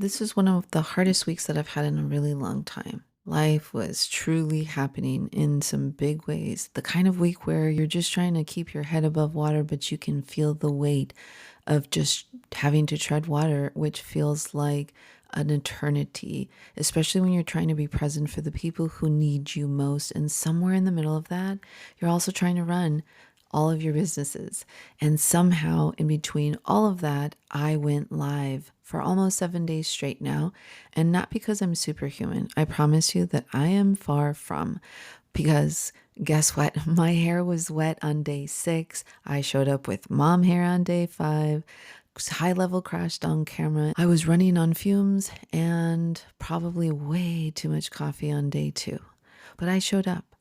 This was one of the hardest weeks that I've had in a really long time. Life was truly happening in some big ways. The kind of week where you're just trying to keep your head above water, but you can feel the weight of just having to tread water, which feels like an eternity, especially when you're trying to be present for the people who need you most. And somewhere in the middle of that, you're also trying to run all of your businesses. And somehow, in between all of that, I went live for almost 7 days straight now. And not because I'm superhuman. I promise you that I am far from. Because guess what? My hair was wet on day 6. I showed up with mom hair on day 5. High level crashed on camera. I was running on fumes and probably way too much coffee on day 2. But I showed up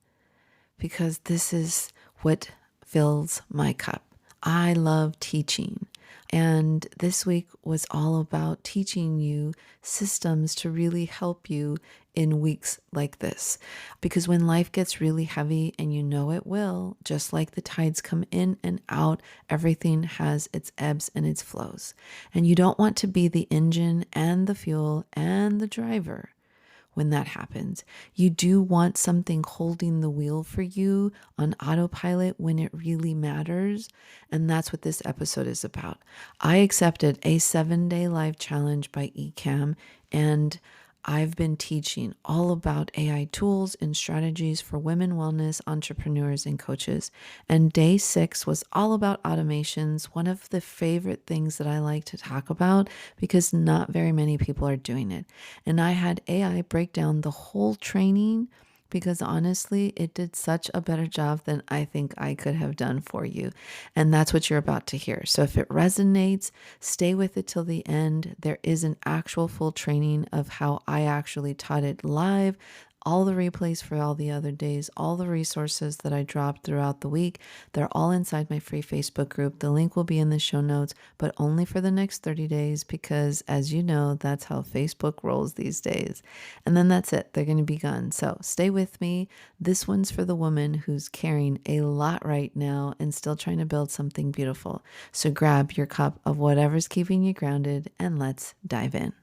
because this is what fills my cup. I love teaching. And this week was all about teaching you systems to really help you in weeks like this. Because when life gets really heavy, and you know it will, just like the tides come in and out, everything has its ebbs and its flows. And you don't want to be the engine and the fuel and the driver when that happens. You do want something holding the wheel for you on autopilot when it really matters. And that's what this episode is about. I accepted a 7-day live challenge by eCam, and I've been teaching all about AI tools and strategies for women wellness entrepreneurs and coaches. And day 6 was all about automations, one of the favorite things that I like to talk about because not very many people are doing it. And I had AI break down the whole training because honestly, it did such a better job than I think I could have done for you. And that's what you're about to hear. So if it resonates, stay with it till the end. There is an actual full training of how I actually taught it live, all the replays for all the other days, all the resources that I dropped throughout the week. They're all inside my free Facebook group. The link will be in the show notes, but only for the next 30 days because, as you know, that's how Facebook rolls these days. And then that's it. They're going to be gone. So stay with me. This one's for the woman who's carrying a lot right now and still trying to build something beautiful. So grab your cup of whatever's keeping you grounded and let's dive in.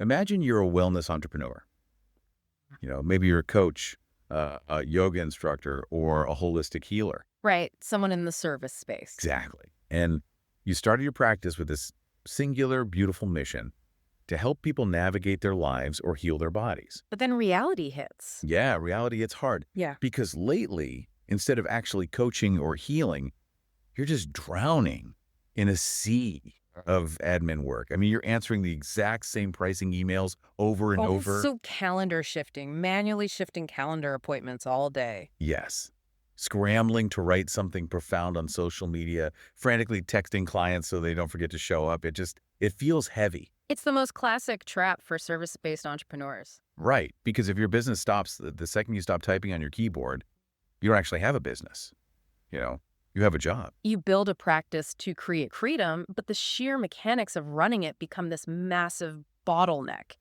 Imagine you're a wellness entrepreneur. Maybe you're a coach, a yoga instructor, or a holistic healer. Right, someone in the service space. Exactly. And you started your practice with this singular, beautiful mission to help people navigate their lives or heal their bodies. But then reality hits. Yeah, reality, it's hard. Yeah. Because lately, instead of actually coaching or healing, you're just drowning in a sea of admin work. I mean, you're answering the exact same pricing emails over and over. So calendar shifting, manually shifting calendar appointments all day. Yes. Scrambling to write something profound on social media, frantically texting clients so they don't forget to show up. It feels heavy. It's the most classic trap for service-based entrepreneurs. Right. Because if your business stops, the second you stop typing on your keyboard, you don't actually have a business. You have a job. You build a practice to create freedom, but the sheer mechanics of running it become this massive bottleneck.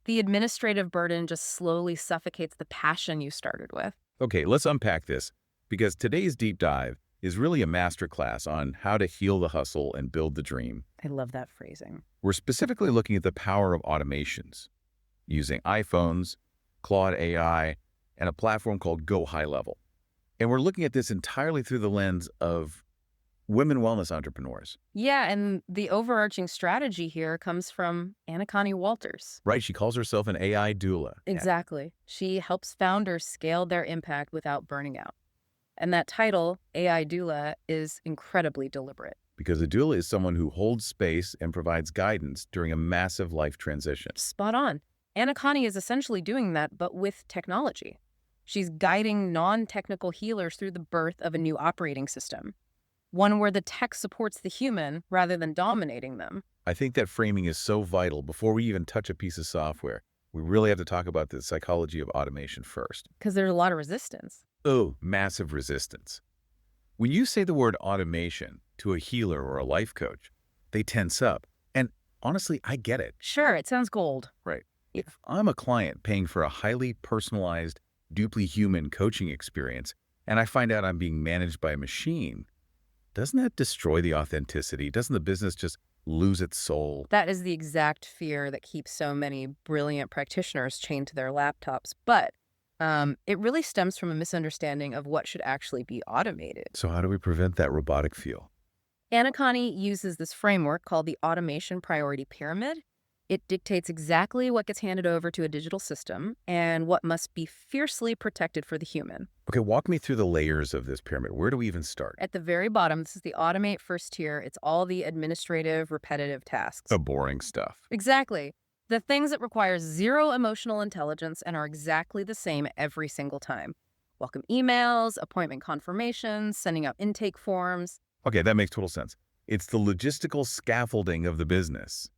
The administrative burden just slowly suffocates the passion you started with. Okay, let's unpack this because today's deep dive is really a masterclass on how to heal the hustle and build the dream. I love that phrasing. We're specifically looking at the power of automations using iPhones, Claude AI, and a platform called GoHighLevel. And we're looking at this entirely through the lens of women wellness entrepreneurs. Yeah, and the overarching strategy here comes from Anacani Walters. Right, she calls herself an AI doula. Exactly. She helps founders scale their impact without burning out. And that title, AI doula, is incredibly deliberate. Because a doula is someone who holds space and provides guidance during a massive life transition. Spot on. Anacani is essentially doing that, but with technology. She's guiding non-technical healers through the birth of a new operating system, one where the tech supports the human rather than dominating them. I think that framing is so vital. Before we even touch a piece of software, we really have to talk about the psychology of automation first. Because there's a lot of resistance. Oh, massive resistance. When you say the word automation to a healer or a life coach, they tense up. And honestly, I get it. Sure, it sounds gold. Right. If I'm a client paying for a highly personalized, deeply human coaching experience, and I find out I'm being managed by a machine, doesn't that destroy the authenticity? Doesn't the business just lose its soul? That is the exact fear that keeps so many brilliant practitioners chained to their laptops. But it really stems from a misunderstanding of what should actually be automated. So how do we prevent that robotic feel? Anacani uses this framework called the automation priority pyramid. It dictates exactly what gets handed over to a digital system and what must be fiercely protected for the human. Okay, walk me through the layers of this pyramid. Where do we even start? At the very bottom, this is the automate first tier. It's all the administrative, repetitive tasks. The boring stuff. Exactly. The things that require zero emotional intelligence and are exactly the same every single time. Welcome emails, appointment confirmations, sending out intake forms. Okay, that makes total sense. It's the logistical scaffolding of the business.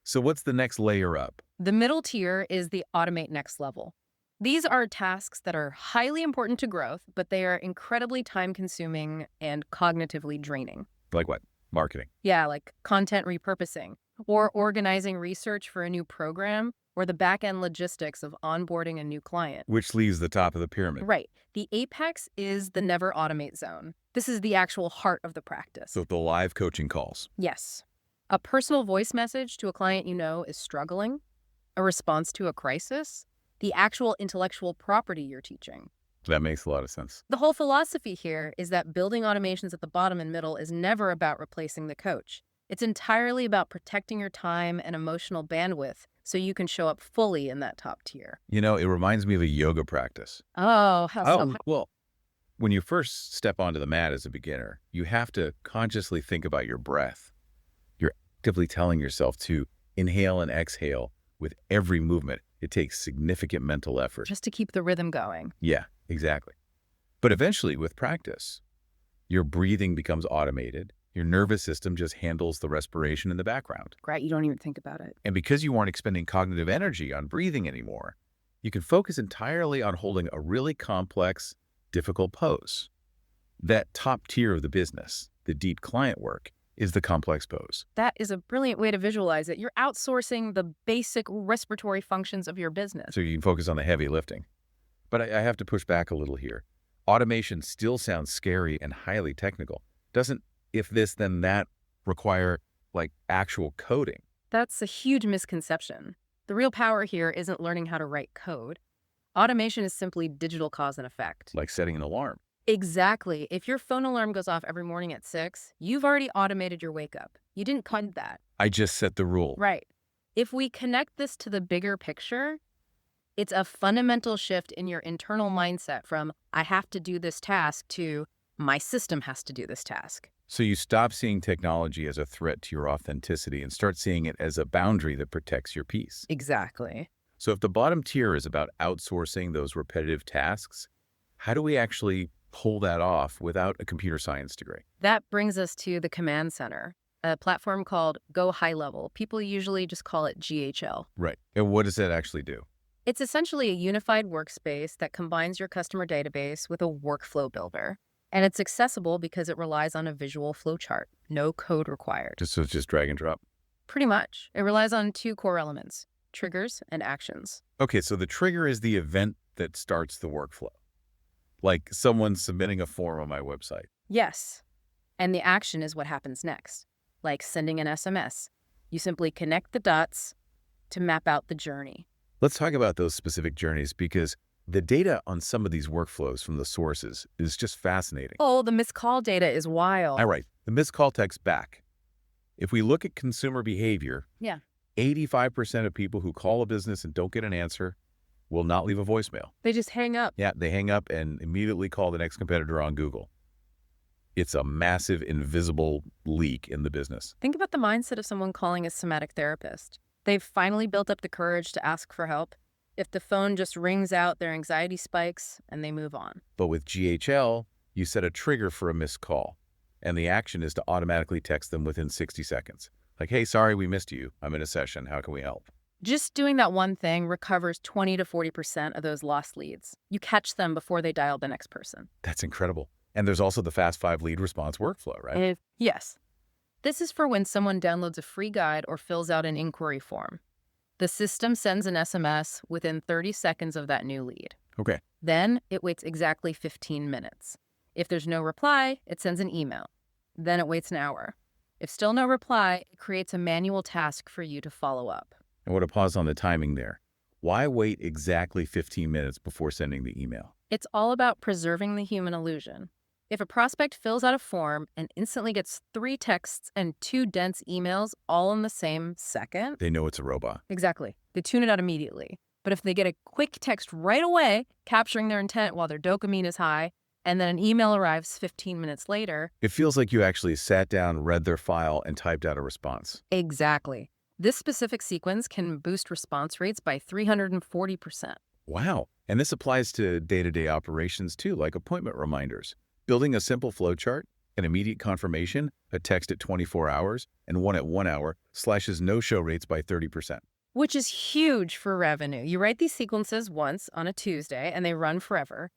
So what's the next layer up? The middle tier is the automate next level. These are tasks that are highly important to growth, but they are incredibly time-consuming and cognitively draining. Like what? Marketing. Yeah, like content repurposing, or organizing research for a new program, or the back-end logistics of onboarding a new client. Which leaves the top of the pyramid. Right. The apex is the never automate zone. This is the actual heart of the practice. So the live coaching calls. Yes. A personal voice message to a client you know is struggling, a response to a crisis, the actual intellectual property you're teaching. That makes a lot of sense. The whole philosophy here is that building automations at the bottom and middle is never about replacing the coach. It's entirely about protecting your time and emotional bandwidth so you can show up fully in that top tier. You know, it reminds me of a yoga practice. Oh, how so? Well, when you first step onto the mat as a beginner, you have to consciously think about your breath. You're actively telling yourself to inhale and exhale with every movement. It takes significant mental effort. Just to keep the rhythm going. Yeah, exactly. But eventually, with practice, your breathing becomes automated. Your nervous system just handles the respiration in the background. Great, you don't even think about it. And because you aren't expending cognitive energy on breathing anymore, you can focus entirely on holding a really complex, difficult pose. That top tier of the business, the deep client work, is the complex pose. That is a brilliant way to visualize it. You're outsourcing the basic respiratory functions of your business. So you can focus on the heavy lifting. But I have to push back a little here. Automation still sounds scary and highly technical. Doesn't if this then that require like actual coding? That's a huge misconception. The real power here isn't learning how to write code. Automation is simply digital cause and effect. Like setting an alarm. Exactly. If your phone alarm goes off every morning at 6, you've already automated your wake up. You didn't code that. I just set the rule. Right. If we connect this to the bigger picture, it's a fundamental shift in your internal mindset from I have to do this task to my system has to do this task. So you stop seeing technology as a threat to your authenticity and start seeing it as a boundary that protects your peace. Exactly. So if the bottom tier is about outsourcing those repetitive tasks, how do we actually pull that off without a computer science degree? That brings us to the command center, a platform called GoHighLevel. People usually just call it GHL. Right. And what does that actually do? It's essentially a unified workspace that combines your customer database with a workflow builder. And it's accessible because it relies on a visual flowchart. No code required. So it's just drag and drop. Pretty much. It relies on two core elements, triggers and actions. Okay, so the trigger is the event that starts the workflow. Like someone submitting a form on my website. Yes. And the action is what happens next, like sending an SMS. You simply connect the dots to map out the journey. Let's talk about those specific journeys because the data on some of these workflows from the sources is just fascinating. Oh, the missed call data is wild. All right, the missed call text back. If we look at consumer behavior, 85% of people who call a business and don't get an answer will not leave a voicemail. They just hang up. Yeah, they hang up and immediately call the next competitor on Google. It's a massive invisible leak in the business. Think about the mindset of someone calling a somatic therapist. They've finally built up the courage to ask for help. If the phone just rings out, their anxiety spikes and they move on. But with GHL, you set a trigger for a missed call, and the action is to automatically text them within 60 seconds. Like, hey, sorry, we missed you. I'm in a session. How can we help? Just doing that one thing recovers 20 to 40% of those lost leads. You catch them before they dial the next person. That's incredible. And there's also the Fast 5 lead response workflow, right? Yes. This is for when someone downloads a free guide or fills out an inquiry form. The system sends an SMS within 30 seconds of that new lead. Okay. Then it waits exactly 15 minutes. If there's no reply, it sends an email. Then it waits an hour. If still no reply, it creates a manual task for you to follow up. I want to pause on the timing there. Why wait exactly 15 minutes before sending the email? It's all about preserving the human illusion. If a prospect fills out a form and instantly gets 3 texts and 2 dense emails all in the same second, They know it's a robot. exactly, they tune it out immediately. But if they get a quick text right away, capturing their intent while their dopamine is high, and then an email arrives 15 minutes later, It feels like you actually sat down, read their file, and typed out a response. exactly. This specific sequence can boost response rates by 340%. Wow. And this applies to day-to-day operations too, like appointment reminders. Building a simple flowchart, an immediate confirmation, a text at 24 hours, and one at 1 hour slashes no-show rates by 30%. Which is huge for revenue. You write these sequences once on a Tuesday, and they run forever.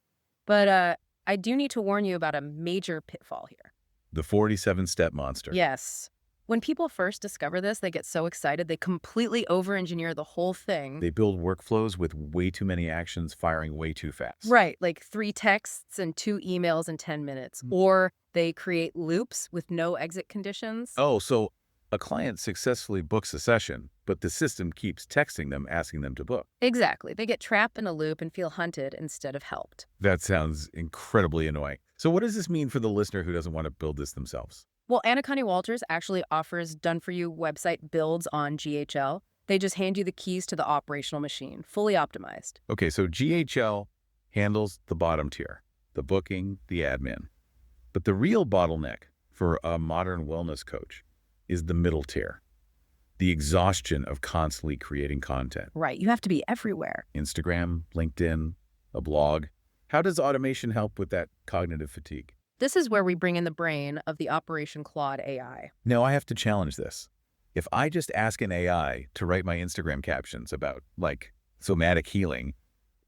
But I do need to warn you about a major pitfall here. The 47-step monster. Yes. When people first discover this, they get so excited, they completely over-engineer the whole thing. They build workflows with way too many actions firing way too fast. Right, like 3 texts and 2 emails in 10 minutes. Or they create loops with no exit conditions. Oh, so a client successfully books a session, but the system keeps texting them, asking them to book. Exactly. They get trapped in a loop and feel hunted instead of helped. That sounds incredibly annoying. So what does this mean for the listener who doesn't want to build this themselves? Well, Anacani Walters actually offers done-for-you website builds on GHL. They just hand you the keys to the operational machine, fully optimized. Okay, so GHL handles the bottom tier, the booking, the admin. But the real bottleneck for a modern wellness coach is the middle tier, the exhaustion of constantly creating content. Right, you have to be everywhere. Instagram, LinkedIn, a blog. How does automation help with that cognitive fatigue? This is where we bring in the brain of the Operation Claude AI. Now, I have to challenge this. If I just ask an AI to write my Instagram captions about, like, somatic healing,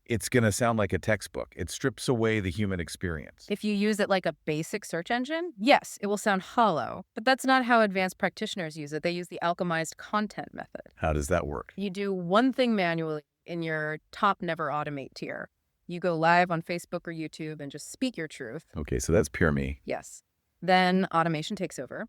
it's going to sound like a textbook. It strips away the human experience. If you use it like a basic search engine, yes, it will sound hollow. But that's not how advanced practitioners use it. They use the alchemized content method. How does that work? You do one thing manually in your top never automate tier. You go live on Facebook or YouTube and just speak your truth. Okay, so that's pure me. Yes. Then automation takes over.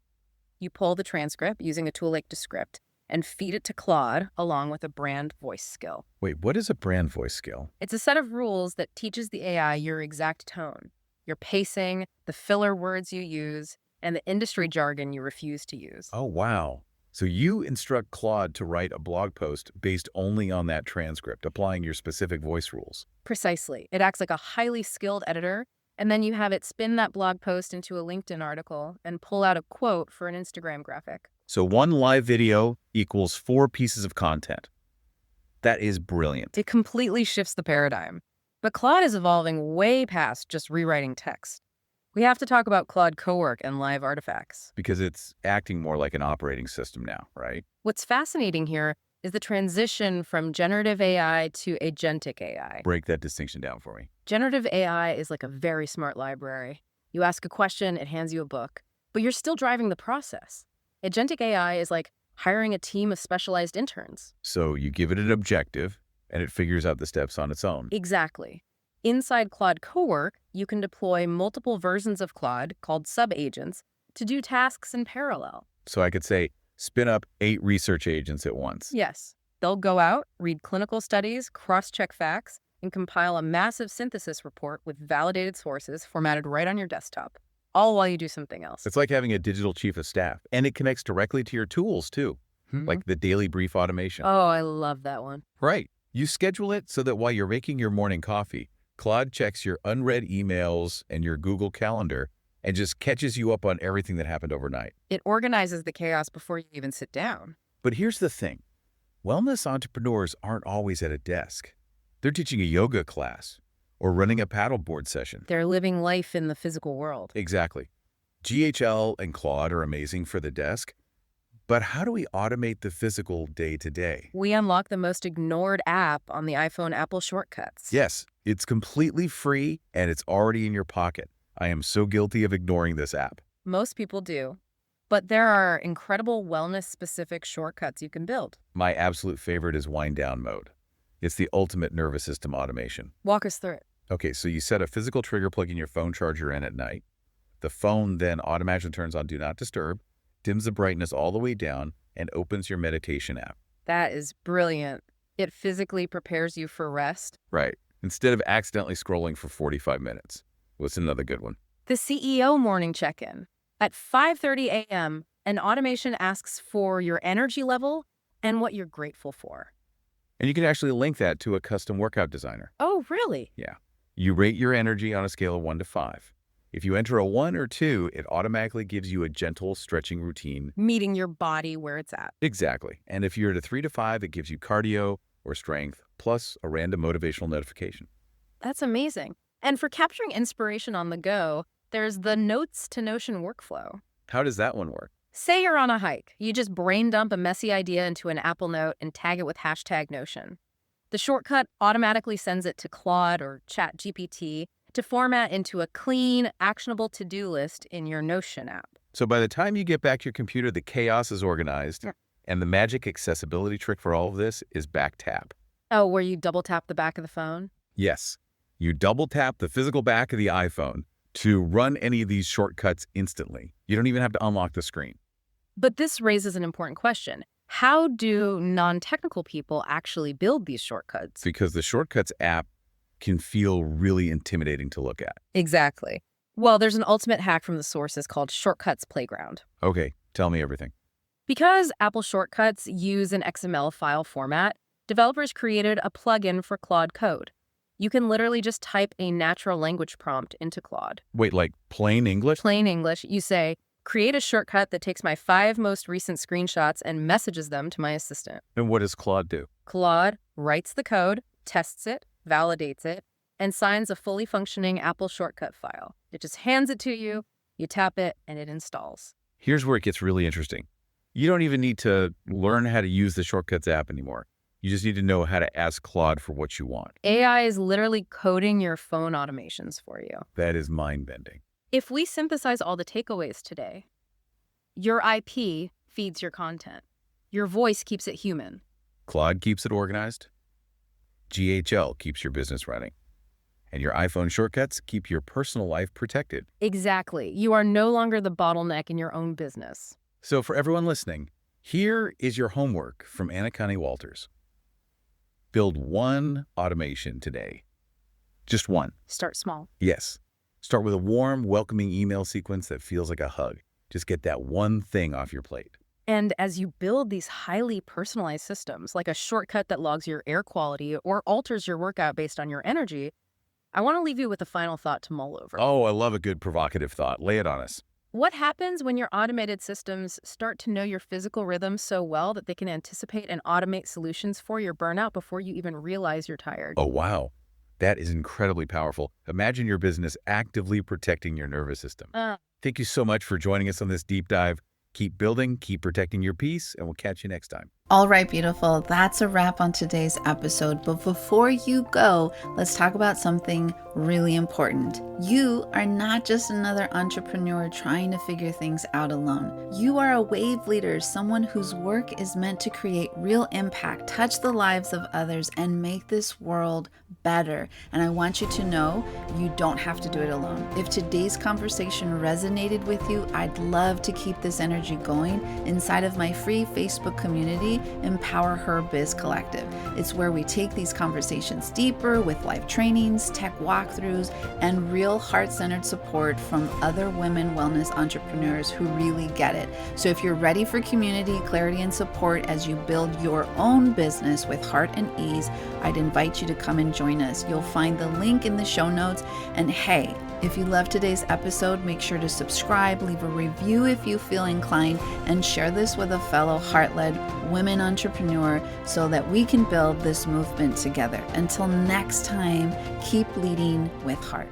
You pull the transcript using a tool like Descript and feed it to Claude along with a brand voice skill. Wait, what is a brand voice skill? It's a set of rules that teaches the AI your exact tone, your pacing, the filler words you use, and the industry jargon you refuse to use. Oh, wow. So you instruct Claude to write a blog post based only on that transcript, applying your specific voice rules. Precisely. It acts like a highly skilled editor, and then you have it spin that blog post into a LinkedIn article and pull out a quote for an Instagram graphic. So 1 live video equals 4 pieces of content. That is brilliant. It completely shifts the paradigm. But Claude is evolving way past just rewriting text. We have to talk about Claude Cowork and live artifacts. Because it's acting more like an operating system now, right? What's fascinating here is the transition from generative AI to agentic AI. Break that distinction down for me. Generative AI is like a very smart library. You ask a question, it hands you a book, but you're still driving the process. Agentic AI is like hiring a team of specialized interns. So you give it an objective, and it figures out the steps on its own. Exactly. Inside Claude Cowork, you can deploy multiple versions of Claude, called sub-agents, to do tasks in parallel. So I could say, spin up 8 research agents at once. Yes. They'll go out, read clinical studies, cross-check facts, and compile a massive synthesis report with validated sources formatted right on your desktop, all while you do something else. It's like having a digital chief of staff, and it connects directly to your tools too, like the daily brief automation. Oh, I love that one. Right. You schedule it so that while you're making your morning coffee, Claude checks your unread emails and your Google Calendar and just catches you up on everything that happened overnight. It organizes the chaos before you even sit down. But here's the thing. Wellness entrepreneurs aren't always at a desk. They're teaching a yoga class or running a paddleboard session. They're living life in the physical world. Exactly. GHL and Claude are amazing for the desk, but how do we automate the physical day-to-day? We unlock the most ignored app on the iPhone Apple shortcuts. Yes, it's completely free and it's already in your pocket. I am so guilty of ignoring this app. Most people do. But there are incredible wellness-specific shortcuts you can build. My absolute favorite is wind down mode. It's the ultimate nervous system automation. Walk us through it. Okay, so you set a physical trigger plugging your phone charger in at night. The phone then automatically turns on Do Not Disturb, dims the brightness all the way down, and opens your meditation app. That is brilliant. It physically prepares you for rest. Right. Instead of accidentally scrolling for 45 minutes. What's another good one? The CEO morning check-in. At 5:30 a.m., an automation asks for your energy level and what you're grateful for. And you can actually link that to a custom workout designer. Oh, really? Yeah. You rate your energy on a scale of 1 to 5. If you enter a 1 or 2, it automatically gives you a gentle stretching routine. Meeting your body where it's at. Exactly. And if you're at a 3 to 5, it gives you cardio or strength, plus a random motivational notification. That's amazing. And for capturing inspiration on the go, there's the Notes to Notion workflow. How does that one work? Say you're on a hike. You just brain dump a messy idea into an Apple Note and tag it with #Notion. The shortcut automatically sends it to Claude or ChatGPT to format into a clean, actionable to-do list in your Notion app. So by the time you get back to your computer, the chaos is organized, Yeah. and the magic accessibility trick for all of this is back tap. Oh, where you double tap the back of the phone? Yes, you double tap the physical back of the iPhone to run any of these shortcuts instantly. You don't even have to unlock the screen. But this raises an important question. How do non-technical people actually build these shortcuts? Because the Shortcuts app can feel really intimidating to look at. Exactly. Well, there's an ultimate hack from the sources called Shortcuts Playground. Okay, tell me everything. Because Apple Shortcuts use an XML file format, developers created a plugin for Claude Code. You can literally just type a natural language prompt into Claude. Wait, like plain English? Plain English, you say, create a shortcut that takes my 5 most recent screenshots and messages them to my assistant. And what does Claude do? Claude writes the code, tests it, validates it, and signs a fully functioning Apple shortcut file. It just hands it to you, you tap it, and it installs. Here's where it gets really interesting. You don't even need to learn how to use the Shortcuts app anymore. You just need to know how to ask Claude for what you want. AI is literally coding your phone automations for you. That is mind-bending. If we synthesize all the takeaways today, your IP feeds your content. Your voice keeps it human. Claude keeps it organized. GHL keeps your business running. And your iPhone shortcuts keep your personal life protected. Exactly. You are no longer the bottleneck in your own business. So for everyone listening, here is your homework from Anacani Walters. Build one automation today. Just one. Start small. Yes. Start with a warm, welcoming email sequence that feels like a hug. Just get that one thing off your plate. And as you build these highly personalized systems, like a shortcut that logs your air quality or alters your workout based on your energy, I want to leave you with a final thought to mull over. Oh, I love a good provocative thought. Lay it on us. What happens when your automated systems start to know your physical rhythm so well that they can anticipate and automate solutions for your burnout before you even realize you're tired? Oh, wow. That is incredibly powerful. Imagine your business actively protecting your nervous system. Thank you so much for joining us on this deep dive. Keep building, keep protecting your peace, and we'll catch you next time. All right, beautiful. That's a wrap on today's episode. But before you go, let's talk about something really important. You are not just another entrepreneur trying to figure things out alone. You are a wave leader, someone whose work is meant to create real impact, touch the lives of others, and make this world better. And I want you to know you don't have to do it alone. If today's conversation resonated with you, I'd love to keep this energy going inside of my free Facebook community, Empower Her Biz Collective. It's where we take these conversations deeper with live trainings, tech walkthroughs, and real heart-centered support from other women wellness entrepreneurs who really get it. So if you're ready for community, clarity, and support as you build your own business with heart and ease, I'd invite you to come and join us. You'll find the link in the show notes. And hey, if you love today's episode, make sure to subscribe, leave a review if you feel inclined, and share this with a fellow heart-led women entrepreneur so that we can build this movement together. Until next time, keep leading with heart.